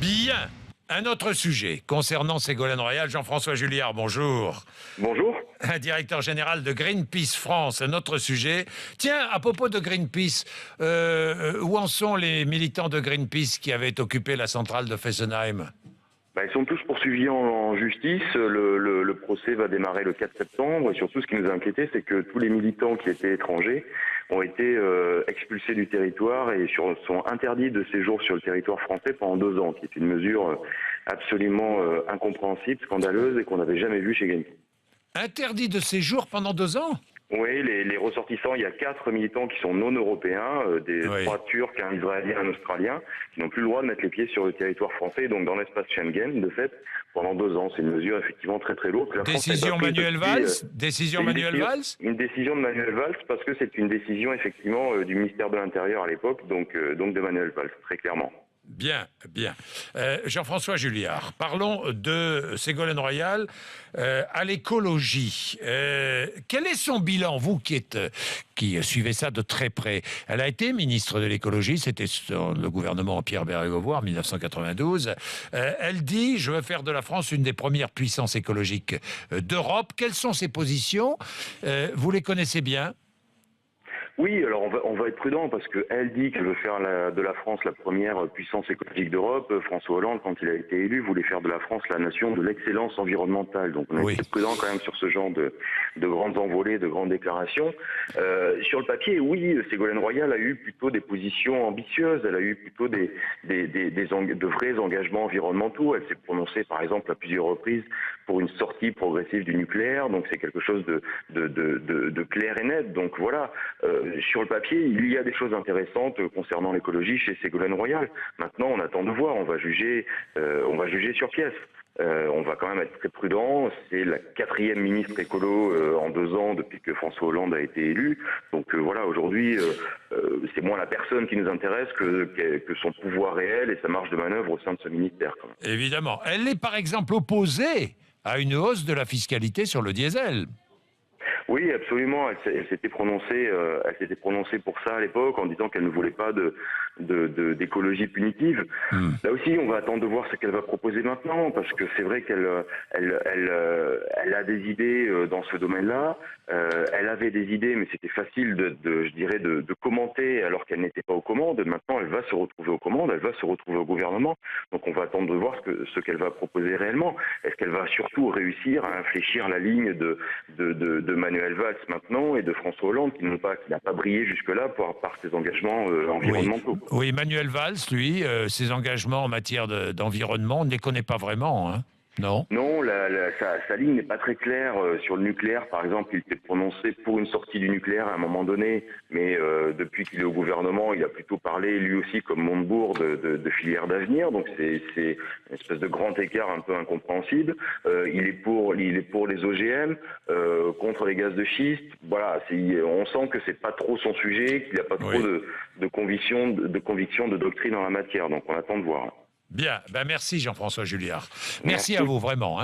Bien. Un autre sujet concernant Ségolène Royal. Jean-François Julliard, bonjour. Bonjour. Directeur général de Greenpeace France, un autre sujet. Tiens, à propos de Greenpeace, où en sont les militants de Greenpeace qui avaient occupé la centrale de Fessenheim? Ils sont tous poursuivis en justice. Le procès va démarrer le 4 septembre. Et surtout, ce qui nous a inquiétés, c'est que tous les militants qui étaient étrangers ont été expulsés du territoire et sont interdits de séjour sur le territoire français pendant 2 ans, qui est une mesure absolument incompréhensible, scandaleuse et qu'on n'avait jamais vue chez Greenpeace. Interdit de séjour pendant 2 ans? Oui, les ressortissants, il y a 4 militants qui sont non européens, Oui. 3 Turcs, un Israélien, un Australien, qui n'ont plus le droit de mettre les pieds sur le territoire français, donc dans l'espace Schengen, de fait, pendant 2 ans. C'est une mesure effectivement très très lourde. Décision Manuel Valls? Décision Manuel Valls? Une décision de Manuel Valls, parce que c'est une décision effectivement du ministère de l'Intérieur à l'époque, donc de Manuel Valls, très clairement. Bien, bien. Jean-François Julliard, parlons de Ségolène Royal à l'écologie. Quel est son bilan, vous qui suivez ça de très près? Elle a été ministre de l'écologie, c'était le gouvernement Pierre Bérégovoy en 1992. Elle dit « Je veux faire de la France une des premières puissances écologiques d'Europe ». Quelles sont ses positions? Vous les connaissez bien? Oui, alors on va être prudent parce qu'elle dit qu'elle veut faire de la France la première puissance écologique d'Europe. François Hollande, quand il a été élu, voulait faire de la France la nation de l'excellence environnementale. Donc on est prudent quand même sur ce genre de grandes envolées, de grandes déclarations. Sur le papier, oui, Ségolène Royal a eu plutôt des positions ambitieuses. Elle a eu plutôt de vrais engagements environnementaux. Elle s'est prononcée par exemple à plusieurs reprises pour une sortie progressive du nucléaire. Donc c'est quelque chose de clair et net. Donc voilà. Sur le papier, il y a des choses intéressantes concernant l'écologie chez Ségolène Royal. Maintenant, on attend de voir, on va juger sur pièce. On va quand même être très prudent. C'est la 4e ministre écolo en 2 ans depuis que François Hollande a été élu. Donc voilà, aujourd'hui, c'est moins la personne qui nous intéresse que son pouvoir réel et sa marge de manœuvre au sein de ce ministère. Quand même. Évidemment. Elle est par exemple opposée à une hausse de la fiscalité sur le diesel. Oui, absolument. Elle s'était prononcée pour ça à l'époque en disant qu'elle ne voulait pas d'écologie punitive. Là aussi, on va attendre de voir ce qu'elle va proposer maintenant, parce que c'est vrai qu'elle a des idées dans ce domaine-là. Elle avait des idées, mais c'était facile de commenter alors qu'elle n'était pas aux commandes. Maintenant, elle va se retrouver aux commandes, elle va se retrouver au gouvernement. Donc, on va attendre de voir ce qu'elle va proposer réellement. Est-ce qu'elle va surtout réussir à infléchir la ligne de Manuel Valls maintenant et de François Hollande qui n'a pas brillé jusque-là par ses engagements environnementaux. Oui, Manuel Valls, lui, ses engagements en matière d'environnement, on ne les connaît pas vraiment, hein? Non. Non, sa ligne n'est pas très claire sur le nucléaire. Par exemple, il s'est prononcé pour une sortie du nucléaire à un moment donné, mais depuis qu'il est au gouvernement, il a plutôt parlé, lui aussi, comme Montebourg, de filière d'avenir. Donc c'est une espèce de grand écart un peu incompréhensible. Il est pour les OGM, contre les gaz de schiste. Voilà, on sent que c'est pas trop son sujet, qu'il n'a pas trop de conviction, de doctrine en la matière. Donc on attend de voir. Bien, merci Jean-François Julliard. Merci à vous, vraiment.